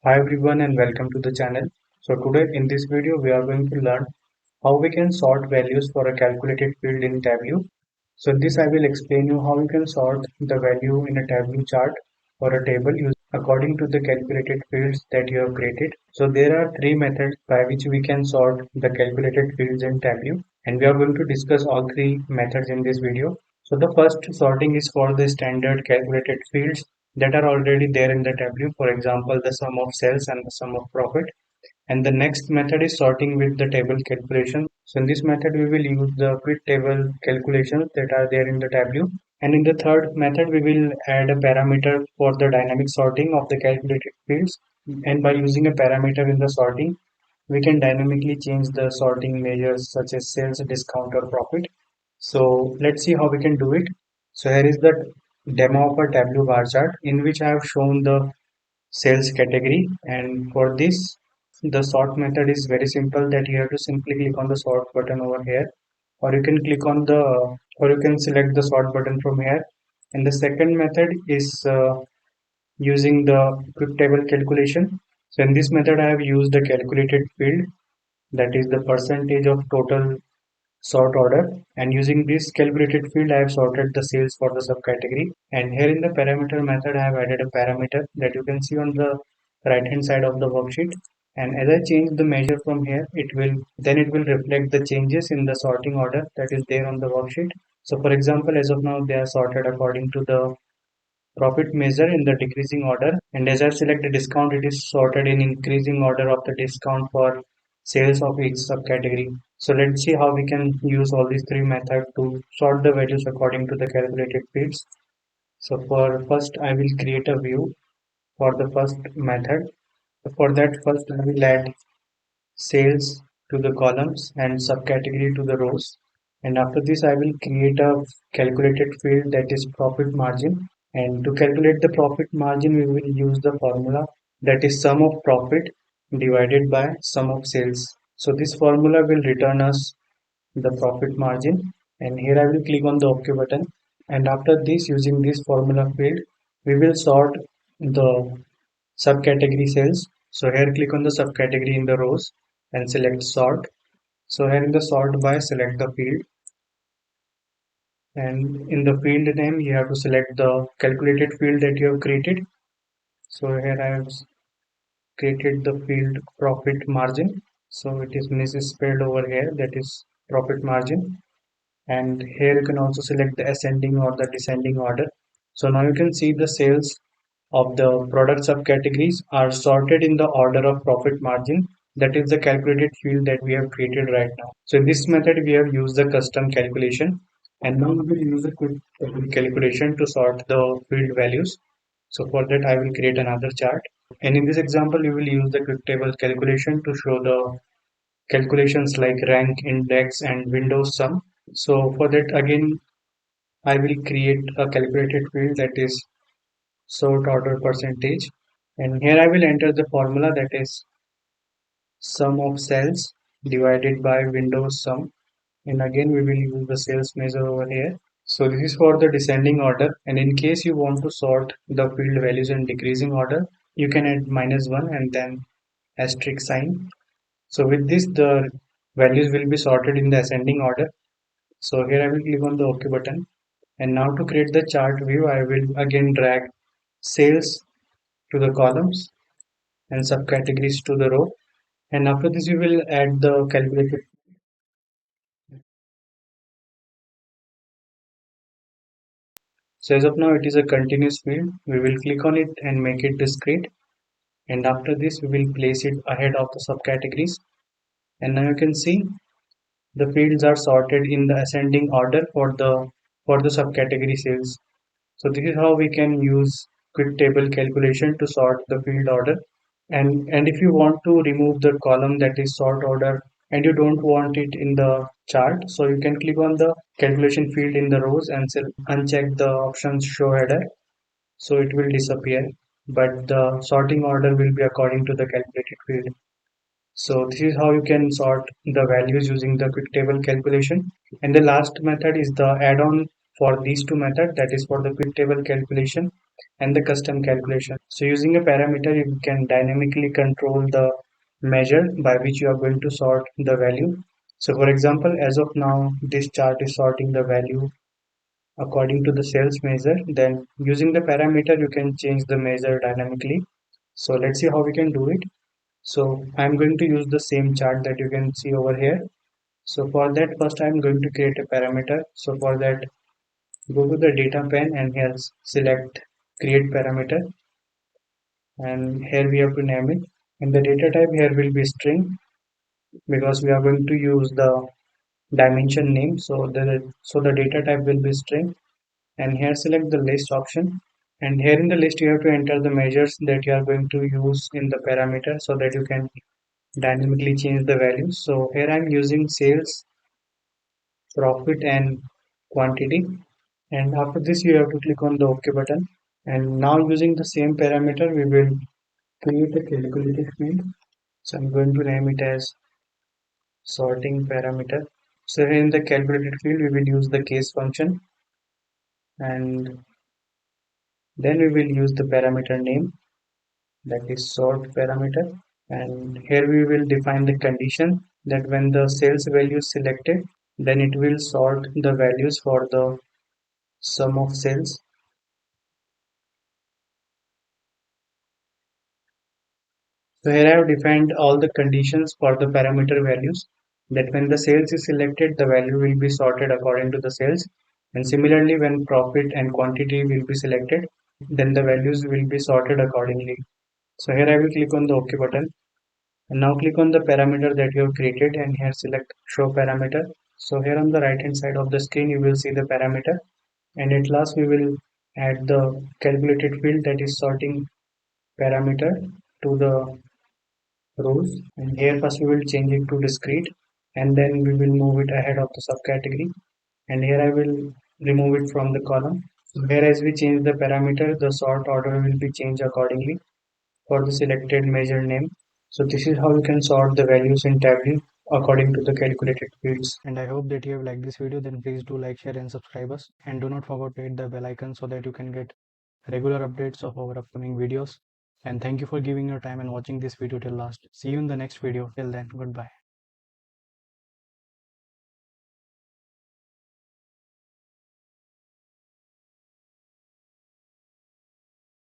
Hi everyone and welcome to the channel. So today in this video we are going to learn how we can sort values for a calculated field in Tableau. So in this I will explain you how you can sort the value in a Tableau chart or a table according to the calculated fields that you have created. So there are three methods by which we can sort the calculated fields in Tableau, and we are going to discuss all three methods in this video. So the first sorting is for the standard calculated fields that are already there in the Tableau, for example, the sum of sales and the sum of profit. And the next method is sorting with the table calculation. So in this method, we will use the quick table calculations that are there in the Tableau. And in the third method, we will add a parameter for the dynamic sorting of the calculated fields. And by using a parameter in the sorting, we can dynamically change the sorting measures such as sales, discount, or profit. So let's see how we can do it. So here is the demo of a Tableau bar chart in which I have shown the sales category, and for this the sort method is very simple, that you have to simply click on the sort button over here, or you can click on the or you can select the sort button from here. And the second method is using the quick table calculation. So in this method I have used the calculated field, that is the percentage of total sort order, and using this calculated field I have sorted the sales for the subcategory. And here in the parameter method I have added a parameter that you can see on the right hand side of the worksheet. And as I change the measure from here, it will reflect the changes in the sorting order that is there on the worksheet. So for example, as of now they are sorted according to the profit measure in the decreasing order, and as I select the discount, it is sorted in increasing order of the discount for sales of each subcategory. So let's see how we can use all these three methods to sort the values according to the calculated fields. So for first I will create a view for the first method. For that, first I will add sales to the columns and subcategory to the rows. And after this I will create a calculated field, that is profit margin. And to calculate the profit margin, we will use the formula, that is sum of profit divided by sum of sales. So this formula will return us the profit margin. And here I will click on the OK button. And after this, using this formula field, we will sort the subcategory sales. So here click on the subcategory in the rows and select sort. So here in the sort by, select the field, and in the field name you have to select the calculated field that you have created. So here I have created the field profit margin. So it is misspelled over here, that is profit margin. And here you can also select the ascending or the descending order. So now you can see the sales of the product subcategories are sorted in the order of profit margin. That is the calculated field that we have created right now. So in this method we have used the custom calculation, and now we will use a quick calculation to sort the field values. So for that I will create another chart, and in this example we will use the quick table calculation to show the calculations like rank, index, and Windows sum. So for that again I will create a calculated field, that is sort order percentage, and here I will enter the formula, that is sum of cells divided by Windows sum, and again we will use the sales measure over here. So this is for the descending order, and in case you want to sort the field values in decreasing order, you can add -1 and then asterisk sign. So with this the values will be sorted in the ascending order. So here I will click on the OK button, and now to create the chart view I will again drag sales to the columns and subcategories to the row, and after this we will add the calculated. So as of now it is a continuous field, we will click on it and make it discrete, and after this we will place it ahead of the subcategories. And now you can see the fields are sorted in the ascending order for the subcategory sales. So this is how we can use quick table calculation to sort the field order. And if you want to remove the column, that is sort order, and you don't want it in the chart, so you can click on the calculation field in the rows and uncheck the options show header, so it will disappear, but the sorting order will be according to the calculated field. So this is how you can sort the values using the quick table calculation. And the last method is the add-on for these two methods, that is for the quick table calculation. and the custom calculation. So using a parameter, you can dynamically control the measure by which you are going to sort the value. So for example, as of now, this chart is sorting the value according to the sales measure. Then using the parameter, you can change the measure dynamically. So let's see how we can do it. So I'm going to use the same chart that you can see over here. So for that, first I'm going to create a parameter. So for that, go to the data pane and here select create parameter, and here we have to name it. And the data type here will be string because we are going to use the dimension name. So the data type will be string, and here select the list option. And here in the list you have to enter the measures that you are going to use in the parameter so that you can dynamically change the values. So here I'm using sales, profit and quantity, and after this you have to click on the OK button. And now using the same parameter we will create a calculated field. So I'm going to name it as sorting parameter. So here in the calculated field we will use the case function, and then we will use the parameter name, that is sort parameter. And here we will define the condition that when the sales value is selected, then it will sort the values for the sum of sales. So here I have defined all the conditions for the parameter values, that when the sales is selected, the value will be sorted according to the sales. And similarly, when profit and quantity will be selected, then the values will be sorted accordingly. So here I will click on the OK button, and now click on the parameter that you have created and here select show parameter. So here on the right hand side of the screen, you will see the parameter. And at last, we will add the calculated field, that is sorting parameter, to the rows. And here first we will change it to discrete, and then we will move it ahead of the subcategory. And here I will remove it from the column. So here as we change the parameter, the sort order will be changed accordingly for the selected measure name. So this is how you can sort the values in Tableau according to the calculated fields. And I hope that you have liked this video. Then please do like, share and subscribe us. And do not forget to hit the bell icon so that you can get regular updates of our upcoming videos. And thank you for giving your time and watching this video till last. See you in the next video. Till then, goodbye.